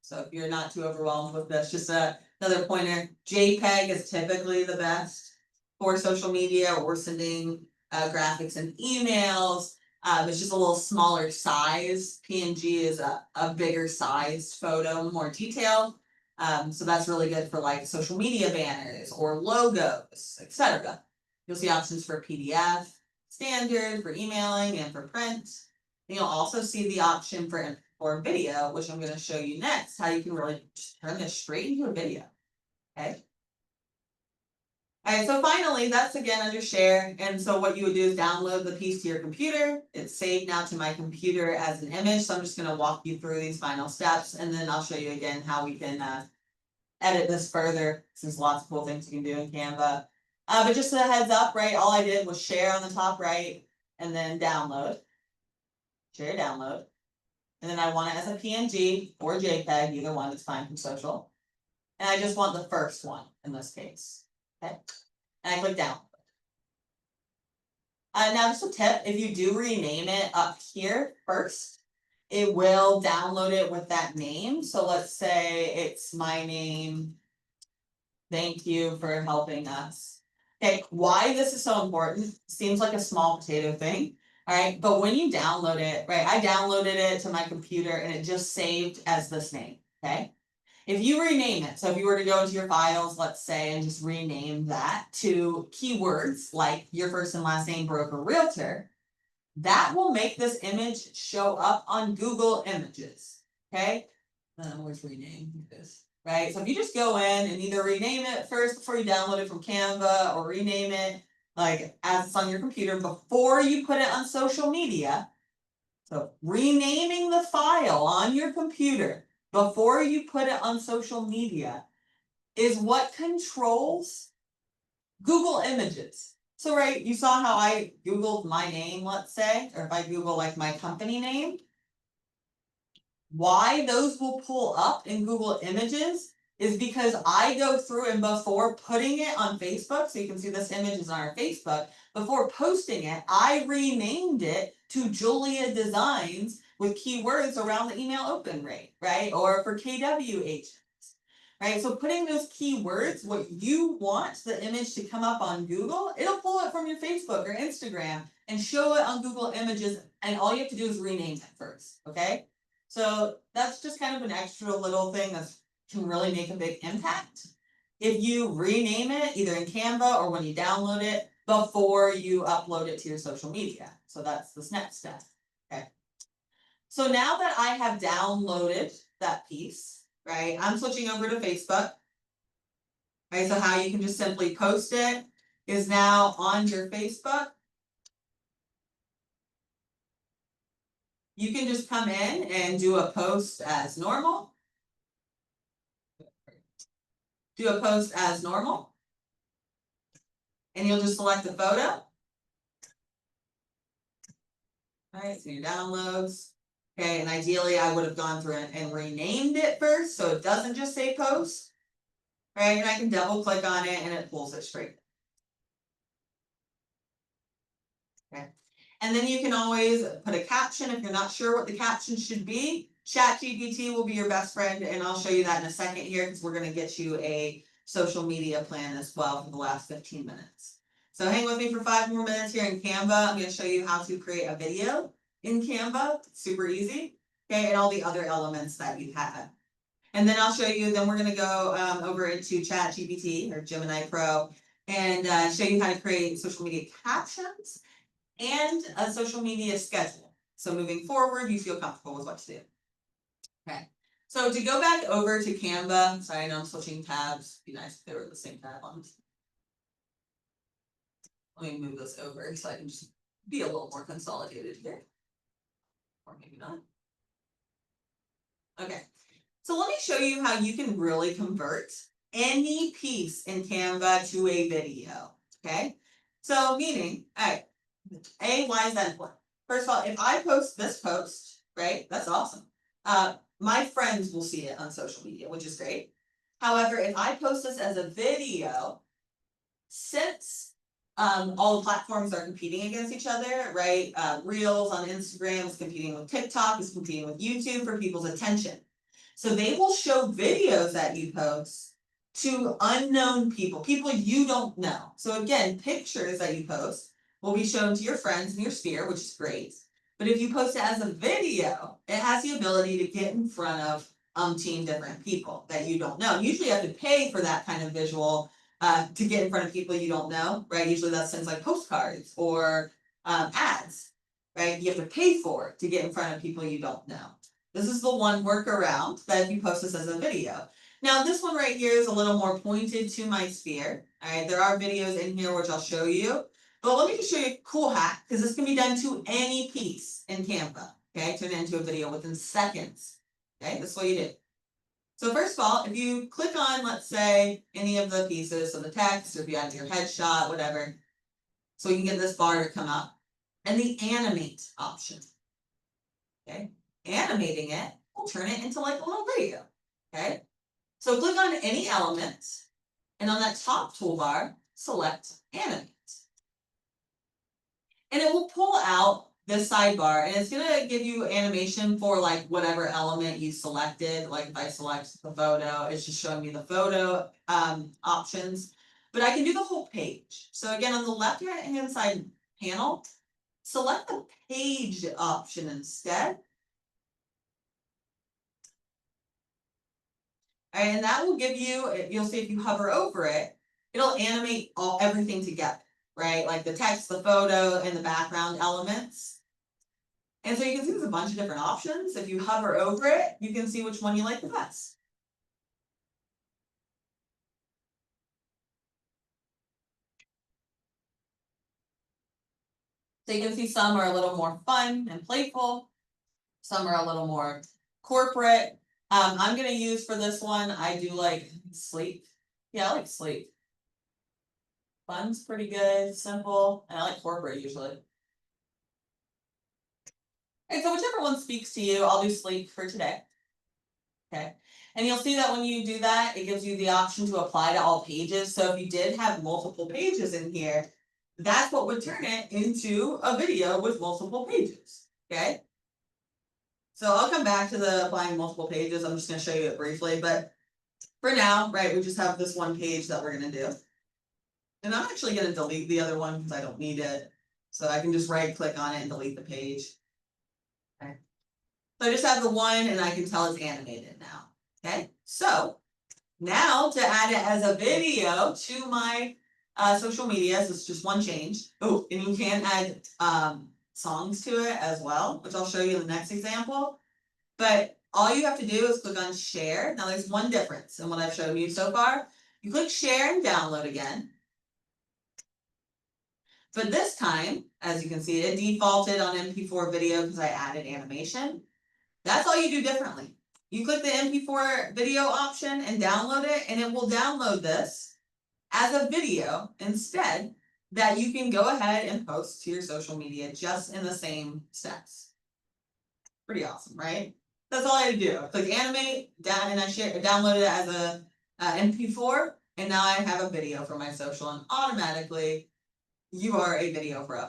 So if you're not too overwhelmed with this, just another pointer. JPEG is typically the best for social media or sending graphics and emails. It's just a little smaller size. PNG is a bigger sized photo, more detailed. So that's really good for like social media banners or logos, etc. You'll see options for PDF, standard for emailing and for print. And you'll also see the option for video, which I'm going to show you next, how you can really just turn this straight into a video. Okay. All right, so finally, that's again under share. And so what you would do is download the piece to your computer. It's saved now to my computer as an image. So I'm just going to walk you through these final steps, and then I'll show you again how we can edit this further. There's lots of cool things you can do in Canva. But just a heads up, right? All I did was share on the top right, and then download. Share, download. And then I want it as a PNG or JPEG, either one is fine from social. And I just want the first one in this case. Okay. And I click down. Now just a tip, if you do rename it up here first, it will download it with that name. So let's say it's my name. Thank you for helping us. Okay, why this is so important, seems like a small potato thing. All right, but when you download it, right, I downloaded it to my computer and it just saved as this name, okay? If you rename it, so if you were to go into your files, let's say, and just rename that to keywords like your first and last name, broker, realtor, that will make this image show up on Google Images, okay? Where's rename this, right? So if you just go in and either rename it first before you download it from Canva or rename it like as it's on your computer before you put it on social media. So renaming the file on your computer before you put it on social media is what controls Google Images. So right, you saw how I Googled my name, let's say, or if I Google like my company name, why those will pull up in Google Images is because I go through and before putting it on Facebook, so you can see this image is on our Facebook, before posting it, I renamed it to JuLeah Designs with keywords around the email open rate, right? Or for KW agents, right? So putting those keywords, what you want the image to come up on Google, it'll pull it from your Facebook or Instagram and show it on Google Images, and all you have to do is rename it first, okay? So that's just kind of an extra little thing that can really make a big impact. If you rename it either in Canva or when you download it before you upload it to your social media. So that's this next step. Okay. So now that I have downloaded that piece, right, I'm switching over to Facebook. Right, so how you can just simply post it is now on your Facebook. You can just come in and do a post as normal. Do a post as normal. And you'll just select the photo. All right, so your downloads. Okay, and ideally I would have gone through and renamed it first so it doesn't just say post. Right, and I can double click on it and it pulls it straight. Okay. And then you can always put a caption if you're not sure what the caption should be. ChatGPT will be your best friend, and I'll show you that in a second here because we're gonna get you a social media plan as well for the last 15 minutes. So hang with me for 5 more minutes here in Canva. I'm gonna show you how to create a video in Canva. It's super easy, okay, and all the other elements that you have. And then I'll show you, then we're gonna go over into ChatGPT or Gemini Pro and show you how to create social media captions and a social media schedule. So moving forward, you feel comfortable with what to do. Okay, so to go back over to Canva, sorry, I know I'm switching tabs. It'd be nice if they were the same tab on. Let me move this over so I can just be a little more consolidated here. Or maybe not. Okay, so let me show you how you can really convert any piece in Canva to a video. Okay, so meaning, all right, why is that important? First of all, if I post this post, right, that's awesome. My friends will see it on social media, which is great. However, if I post this as a video, since all the platforms are competing against each other, right? Reels on Instagram is competing with TikTok, is competing with YouTube for people's attention. So they will show videos that you post to unknown people, people you don't know. So again, pictures that you post will be shown to your friends in your sphere, which is great. But if you post it as a video, it has the ability to get in front of umpteen different people that you don't know. Usually you have to pay for that kind of visual to get in front of people you don't know, right? Usually that's things like postcards or ads, right? You have to pay for it to get in front of people you don't know. This is the one workaround that if you post this as a video. Now this one right here is a little more pointed to my sphere. All right, there are videos in here which I'll show you. But let me just show you a cool hack, because this can be done to any piece in Canva. Okay, turn it into a video within seconds. Okay, this is what you do. So first of all, if you click on, let's say, any of the pieces, so the text, or if you add your headshot, whatever, so you can get this bar to come up, and the animate option. Okay, animating it will turn it into like a little video. Okay, so click on any element, and on that top toolbar, select animate. And it will pull out this sidebar, and it's gonna give you animation for like whatever element you selected. Like if I select the photo, it's just showing me the photo options. But I can do the whole page. So again, on the left hand side panel, select the page option instead. And that will give you, you'll see if you hover over it, it'll animate everything together, right? Like the text, the photo, and the background elements. And so you can see there's a bunch of different options. If you hover over it, you can see which one you like the best. So you can see some are a little more fun and playful. Some are a little more corporate. I'm gonna use for this one, I do like sleep. Yeah, I like sleep. Fun's pretty good, simple, and I like corporate usually. And so whichever one speaks to you, I'll do sleep for today. Okay, and you'll see that when you do that, it gives you the option to apply to all pages. So if you did have multiple pages in here, that's what would turn it into a video with multiple pages. Okay, so I'll come back to the applying multiple pages. I'm just going to show you it briefly, but for now, right, we just have this one page that we're going to do. And I'm actually going to delete the other one because I don't need it. So I can just right click on it and delete the page. Okay. So I just have the one, and I can tell it's animated now. Okay, so now to add it as a video to my social media, so it's just one change. Oh, and you can add songs to it as well, which I'll show you in the next example. But all you have to do is click on share. Now there's one difference in what I've shown you so far. You click share and download again. But this time, as you can see, it defaulted on MP4 video because I added animation. That's all you do differently. You click the MP4 video option and download it, and it will download this as a video instead that you can go ahead and post to your social media just in the same steps. Pretty awesome, right? That's all I had to do. Click animate, and I downloaded it as a MP4, and now I have a video for my social, and automatically you are a video pro.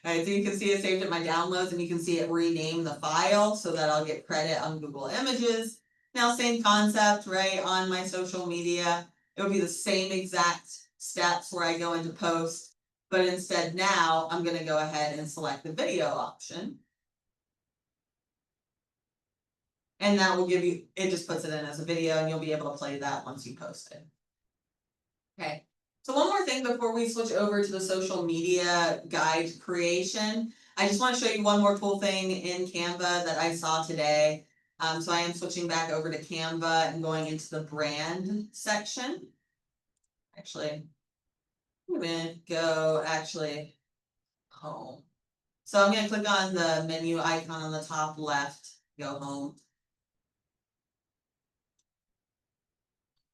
Alright, so you can see it saved in my downloads and you can see it rename the file so that I'll get credit on Google Images. Now, same concept, right, on my social media, it would be the same exact steps where I go into post, but instead now I'm gonna go ahead and select the video option. And that will give you, it just puts it in as a video and you'll be able to play that once you post it. Okay, so one more thing before we switch over to the social media guide creation. I just want to show you one more cool thing in Canva that I saw today. So I am switching back over to Canva and going into the brand section. Actually, I'm gonna go home. So I'm gonna click on the menu icon on the top left, go home.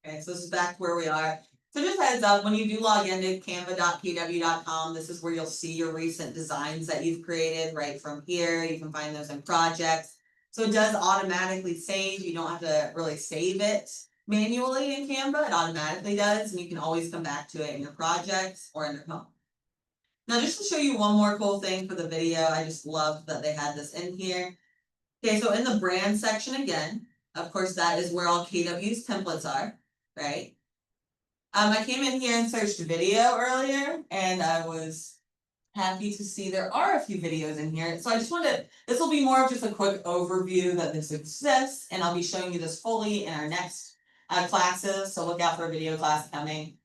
Okay, so this is back where we are. So just heads up, when you do log into canva.kw.com, this is where you'll see your recent designs that you've created right from here. You can find those in projects. So it does automatically save. You don't have to really save it manually in Canva. It automatically does, and you can always come back to it in your projects or in your home. Now, just to show you one more cool thing for the video, I just love that they had this in here. Okay, so in the brand section again, of course, that is where all KW's templates are, right? I came in here and searched video earlier, and I was happy to see there are a few videos in here. So I just wanted, this will be more of just a quick overview that this exists, and I'll be showing you this fully in our next classes, so look out for a video class coming.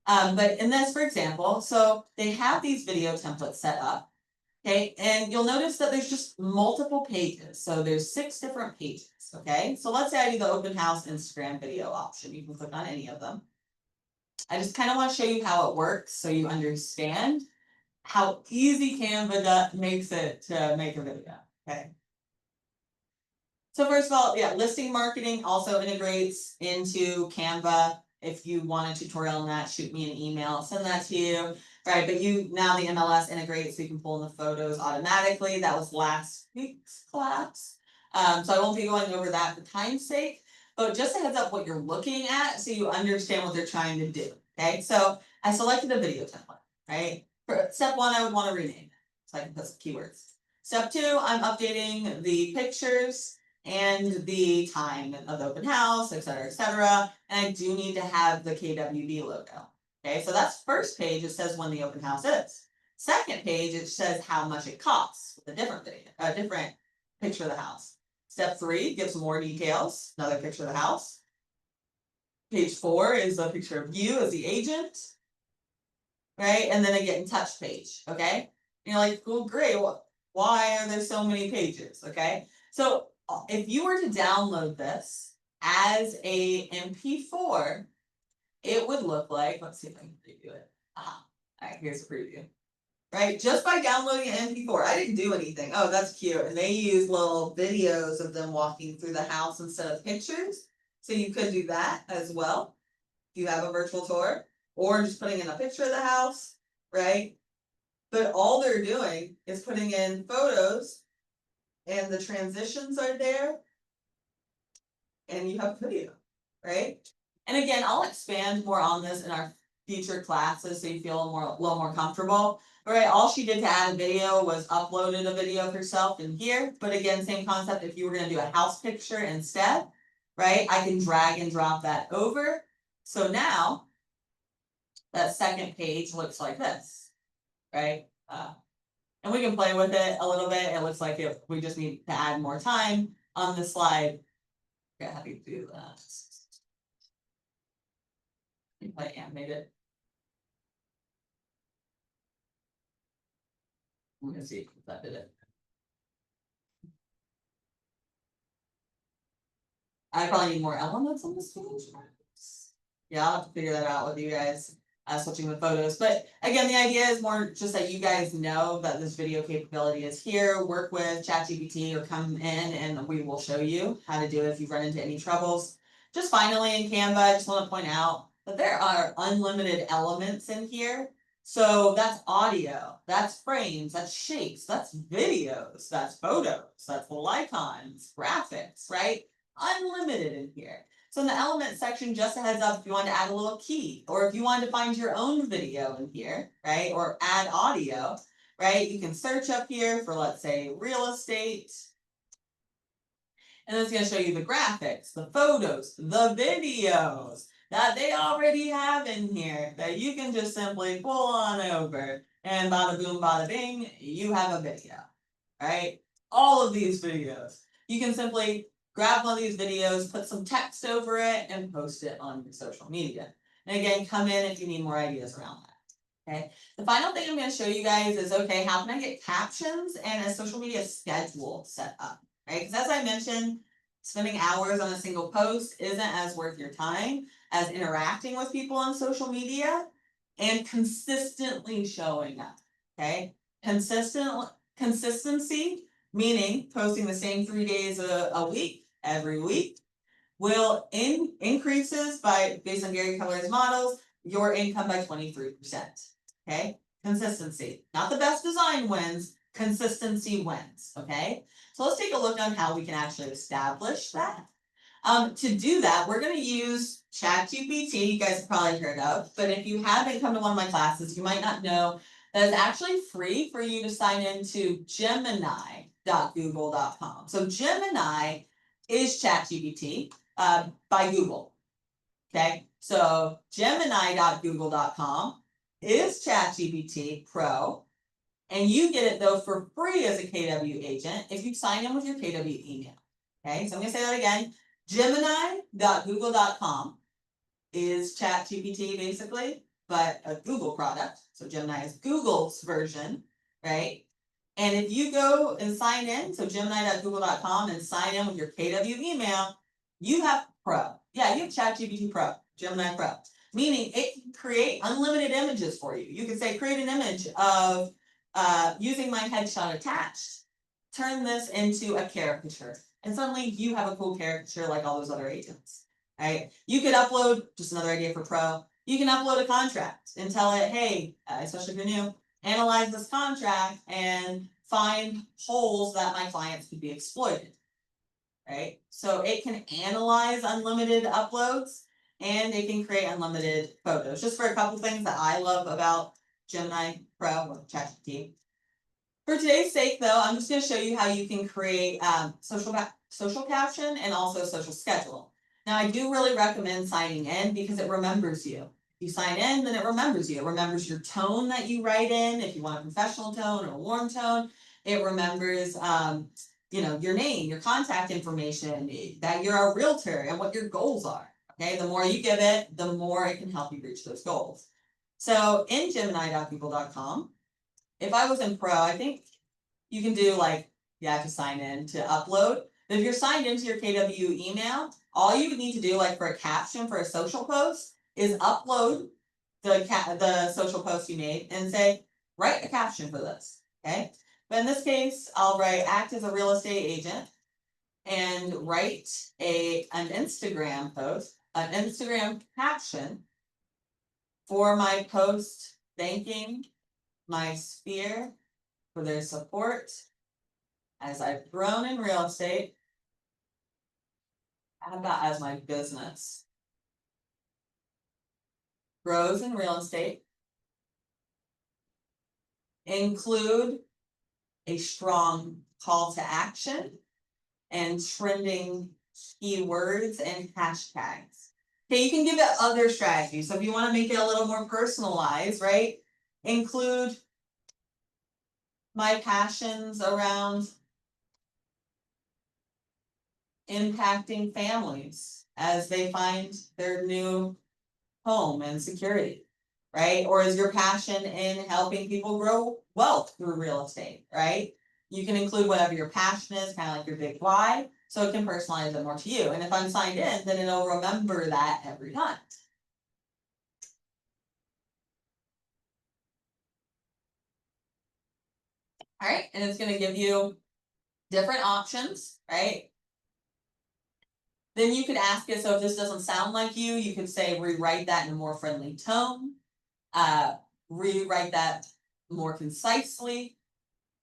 But in this, for example, so they have these video templates set up, okay, and you'll notice that there's just multiple pages. So there's 6 different pages, okay? So let's say I do the open house Instagram video option. You can click on any of them. I just kind of want to show you how it works so you understand how easy Canva makes it to make a video, okay? So first of all, yeah, listing marketing also integrates into Canva. If you want a tutorial on that, shoot me an email, I'll send that to you. Right, but now the MLS integrates so you can pull in the photos automatically. That was last week's class. So I won't be going over that for time's sake, but just a heads up what you're looking at so you understand what they're trying to do. Okay, so I selected a video template, right? For step 1, I would want to rename it so I can put some keywords. Step 2, I'm updating the pictures and the time of the open house, etc., etc. And I do need to have the KWB logo. Okay, so that's first page, it says when the open house is. Second page, it says how much it costs with a different video, a different picture of the house. Step 3 gives more details, another picture of the house. Page 4 is a picture of you as the agent, right? And then a get in touch page, okay? And you're like, well, great, why are there so many pages, okay? So if you were to download this as a MP4, it would look like, let's see if I can preview it. All right, here's a preview. Right, just by downloading an MP4, I didn't do anything. Oh, that's cute. And they use little videos of them walking through the house instead of pictures. So you could do that as well if you have a virtual tour, or just putting in a picture of the house, right? But all they're doing is putting in photos and the transitions are there and you have video, right? And again, I'll expand more on this in our future classes so you feel a little more comfortable. Right, all she did to add a video was uploaded a video of herself in here. But again, same concept, if you were going to do a house picture instead, right, I can drag and drop that over. So now that second page looks like this, right? And we can play with it a little bit. It looks like we just need to add more time on the slide. Okay, how do you do that? You can play animated. I'm gonna see if that did it. I probably need more elements on this page. Yeah, I'll have to figure that out with you guys, switching the photos. But again, the idea is more just that you guys know that this video capability is here. Work with ChatGPT or come in and we will show you how to do it if you've run into any troubles. Just finally in Canva, I just want to point out that there are unlimited elements in here. So that's audio, that's frames, that's shapes, that's videos, that's photos, that's little icons, graphics, right? Unlimited in here. So in the element section, just a heads up, if you want to add a little key, or if you wanted to find your own video in here, right? Or add audio, right? You can search up here for, let's say, real estate. And it's going to show you the graphics, the photos, the videos that they already have in here that you can just simply pull on over and bada boom, bada bing, you have a video, right? All of these videos. You can simply grab one of these videos, put some text over it, and post it on your social media. And again, come in if you need more ideas around that. Okay. The final thing I'm going to show you guys is, okay, how can I get captions and a social media schedule set up, right? Because as I mentioned, spending hours on a single post isn't as worth your time as interacting with people on social media and consistently showing up, okay? Consistency, meaning posting the same 3 days a week, every week, will increases by, based on Gary Keller's models, your income by 23%. Okay, consistency. Not the best design wins, consistency wins. Okay, so let's take a look on how we can actually establish that. To do that, we're going to use ChatGPT, you guys have probably heard of, but if you haven't come to one of my classes, you might not know that it's actually free for you to sign into Gemini.google.com. So Gemini is ChatGPT by Google. Okay, so Gemini.google.com is ChatGPT Pro, and you get it though for free as a KW agent if you sign in with your KW email. Okay, so I'm going to say that again. Gemini.google.com is ChatGPT basically, but a Google product. So Gemini is Google's version, right? And if you go and sign in, so Gemini.google.com and sign in with your KW email, you have Pro. Yeah, you have ChatGPT Pro, Gemini Pro, meaning it can create unlimited images for you. You can say, create an image of using my headshot attached, turn this into a caricature. And suddenly you have a cool caricature like all those other agents, right? You could upload, just another idea for Pro, you can upload a contract and tell it, hey, especially if you're new, analyze this contract and find holes that my clients could be exploited, right? So it can analyze unlimited uploads and it can create unlimited photos. Just for a couple things that I love about Gemini Pro or ChatGPT. For today's sake, though, I'm just going to show you how you can create social caption and also social schedule. Now, I do really recommend signing in because it remembers you. If you sign in, then it remembers you. It remembers your tone that you write in. If you want a professional tone or a warm tone, it remembers, your name, your contact information, that you're a realtor, and what your goals are. Okay, the more you give it, the more it can help you reach those goals. So in Gemini.google.com. If I was in Pro, I think you can do you have to sign in to upload. But if you're signed into your KW email, all you would need to do, like for a caption for a social post, is upload the social post you made and say, write a caption for this. Okay. But in this case, I'll write act as a real estate agent and write an Instagram post, an Instagram caption for my post thanking my sphere for their support as I've grown in real estate. How about as my business grows in real estate? Include a strong call to action and trending keywords and hashtags. Okay, you can give it other strategies. So if you want to make it a little more personalized, right? Include my passions around impacting families as they find their new home and security, right? Or is your passion in helping people grow wealth through real estate, right? You can include whatever your passion is, kind of like your big why, so it can personalize it more to you. And if I'm signed in, then it'll remember that every time. All right, and it's going to give you different options, right? Then you could ask it, so if this doesn't sound like you could say rewrite that in a more friendly tone, rewrite that more concisely,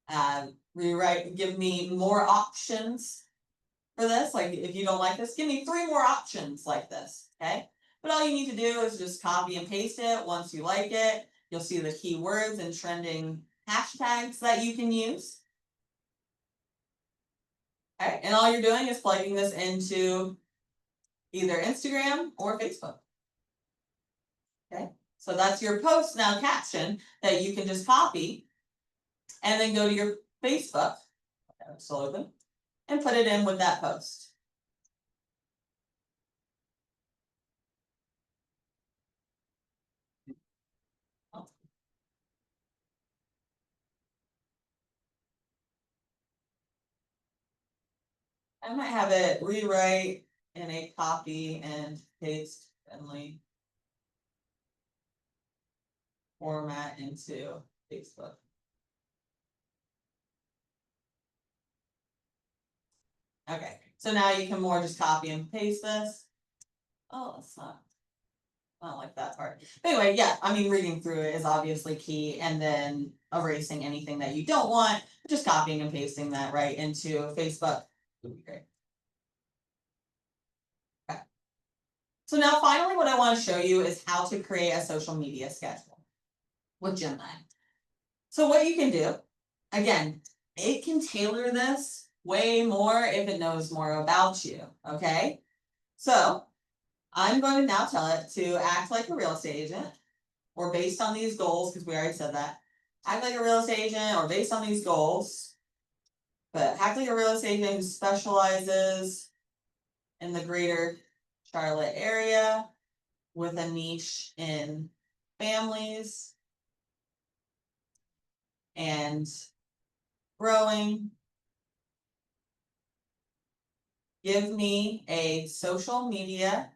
give me more options for this. Like if you don't like this, give me 3 more options like this, okay? But all you need to do is just copy and paste it. Once you like it, you'll see the keywords and trending hashtags that you can use. Okay, and all you're doing is plugging this into either Instagram or Facebook. Okay, so that's your post now caption that you can just copy and then go to your Facebook, still open, and put it in with that post. I might have it rewrite in a copy and paste friendly format into Facebook. Okay, so now you can more just copy and paste this. Oh, that's not. I don't like that part. But anyway, yeah, I mean, reading through it is obviously key, and then erasing anything that you don't want, just copying and pasting that right into Facebook would be great. Okay. So now finally what I want to show you is how to create a social media schedule with Gemini. So what you can do, again, it can tailor this way more if it knows more about you, okay? So I'm going to now tell it to act like a real estate agent, or based on these goals, because we already said that. Act like a real estate agent, or based on these goals. But act like a real estate agent who specializes in the greater Charlotte area with a niche in families and growing. Give me a social media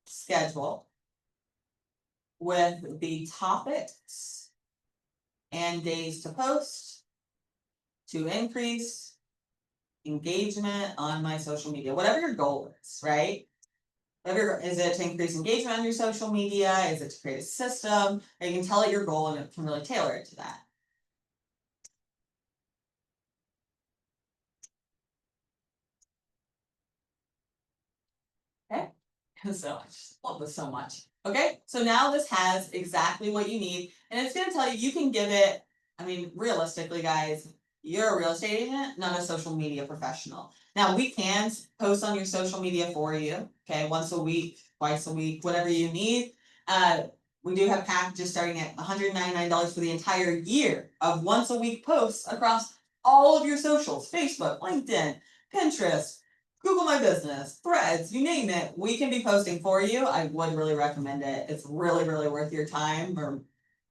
schedule with the topics and days to post to increase engagement on my social media, whatever your goal is, right? Whatever, is it to increase engagement on your social media? Is it to create a system? Or you can tell it your goal and it can really tailor it to that. Okay, so I just love this so much. Okay, so now this has exactly what you need, and it's gonna tell you, you can give it, I mean, realistically, guys, you're a real estate agent, not a social media professional. Now, we can post on your social media for you, okay, once a week, twice a week, whatever you need. We do have packages starting at $199 for the entire year of once a week posts across all of your socials, Facebook, LinkedIn, Pinterest, Google My Business, Threads, you name it, we can be posting for you. I would really recommend it. It's really, really worth your time or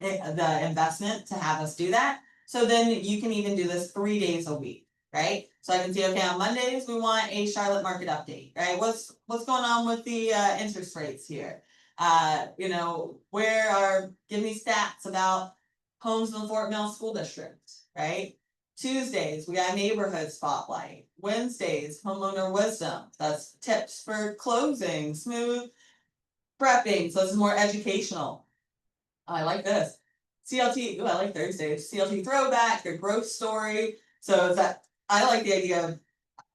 the investment to have us do that. So then you can even do this 3 days a week, right? So I can see, okay, on Mondays, we want a Charlotte market update, right? What's going on with the interest rates here? You know, give me stats about homes in the Fort Mill School District, right? Tuesdays, we got neighborhood spotlight. Wednesdays, homeowner wisdom. That's tips for closing, smooth prepping. So this is more educational. Oh, I like this. CLT, I like Thursdays. CLT throwback, your growth story. So that I like the idea of,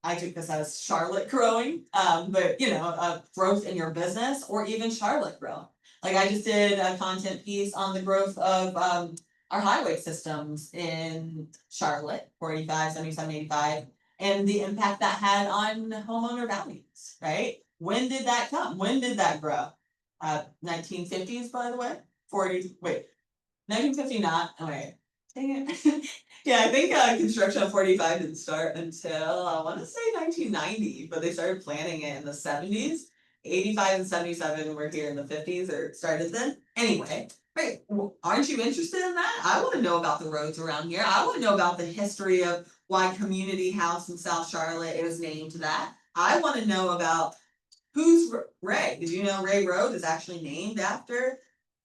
I took this as Charlotte growing, but you know, growth in your business or even Charlotte growth. Like I just did a content piece on the growth of our highway systems in Charlotte, 45, 77, 85, and the impact that had on homeowner values, right? When did that come? When did that grow? 1950s, by the way. 40s, wait, 1950 not, oh wait. Dang it. Yeah, I think construction on 45 didn't start until I want to say 1990, but they started planning it in the 70s. 85 and 77 were here in the 50s or started then. Anyway, right, aren't you interested in that? I want to know about the roads around here. I want to know about the history of why Community House in South Charlotte is named that. I want to know about who's Ray. Did you know Ray Road is actually named after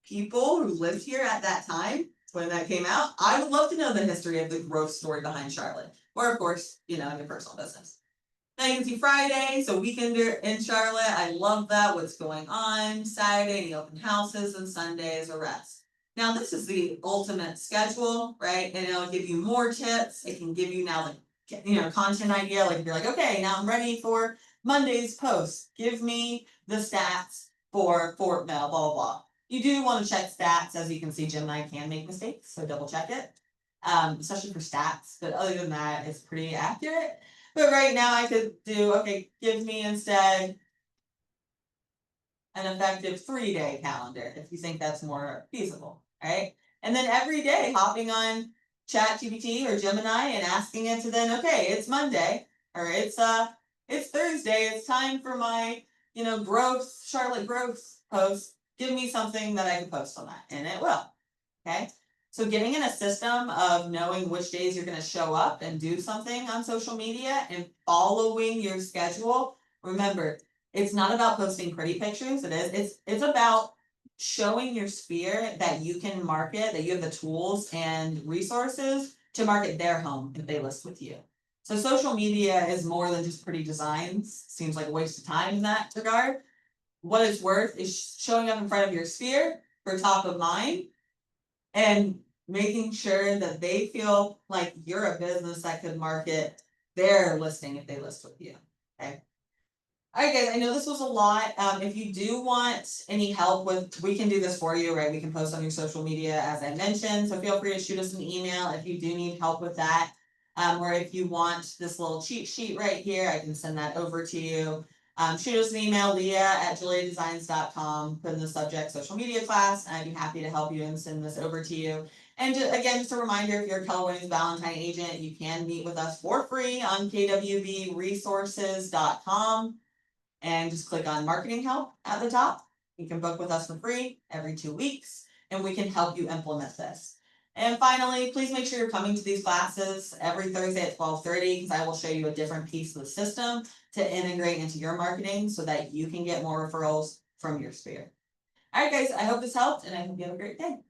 people who lived here at that time when that came out? I would love to know the history of the growth story behind Charlotte. Or of course, you know, your personal business. Now you can see Friday, so weekender in Charlotte. I love that. What's going on Saturday, any open houses, and Sundays a rest. Now this is the ultimate schedule, right? And it'll give you more tips. It can give you now like, you know, content idea. Like if you're like, okay, now I'm ready for Monday's post. Give me the stats for Fort Mill, blah, blah, blah. You do want to check stats. As you can see, Gemini can make mistakes, so double check it. Especially for stats, but other than that, it's pretty accurate. But right now I could do, okay, give me instead an effective 3-day calendar, if you think that's more feasible, right? And then every day hopping on ChatGPT or Gemini and asking it to then, okay, it's Monday, or it's Thursday, it's time for my, growth, Charlotte growth post. Give me something that I can post on that, and it will. Okay. So getting in a system of knowing which days you're going to show up and do something on social media and following your schedule. Remember, it's not about posting pretty pictures. It's about showing your sphere that you can market, that you have the tools and resources to market their home if they list with you. So social media is more than just pretty designs. Seems like a waste of time in that regard. What it's worth is showing up in front of your sphere for top of mind and making sure that they feel like you're a business that could market their listing if they list with you. Okay. All right, guys, I know this was a lot. If you do want any help with, we can do this for you, right? We can post on your social media, as I mentioned. So feel free to shoot us an email if you do need help with that. Or if you want this little cheat sheet right here, I can send that over to you. Shoot us an email, leah@JuLeahDesigns.com, put in the subject social media class, and I'd be happy to help you and send this over to you. And just a reminder, if you're a Keller Williams Valentine agent, you can meet with us for free on kwvresources.com. And just click on marketing help at the top. You can book with us for free every 2 weeks, and we can help you implement this. And finally, please make sure you're coming to these classes every Thursday at 12:30, because I will show you a different piece of the system to integrate into your marketing so that you can get more referrals from your sphere. All right, guys, I hope this helped, and I hope you have a great day.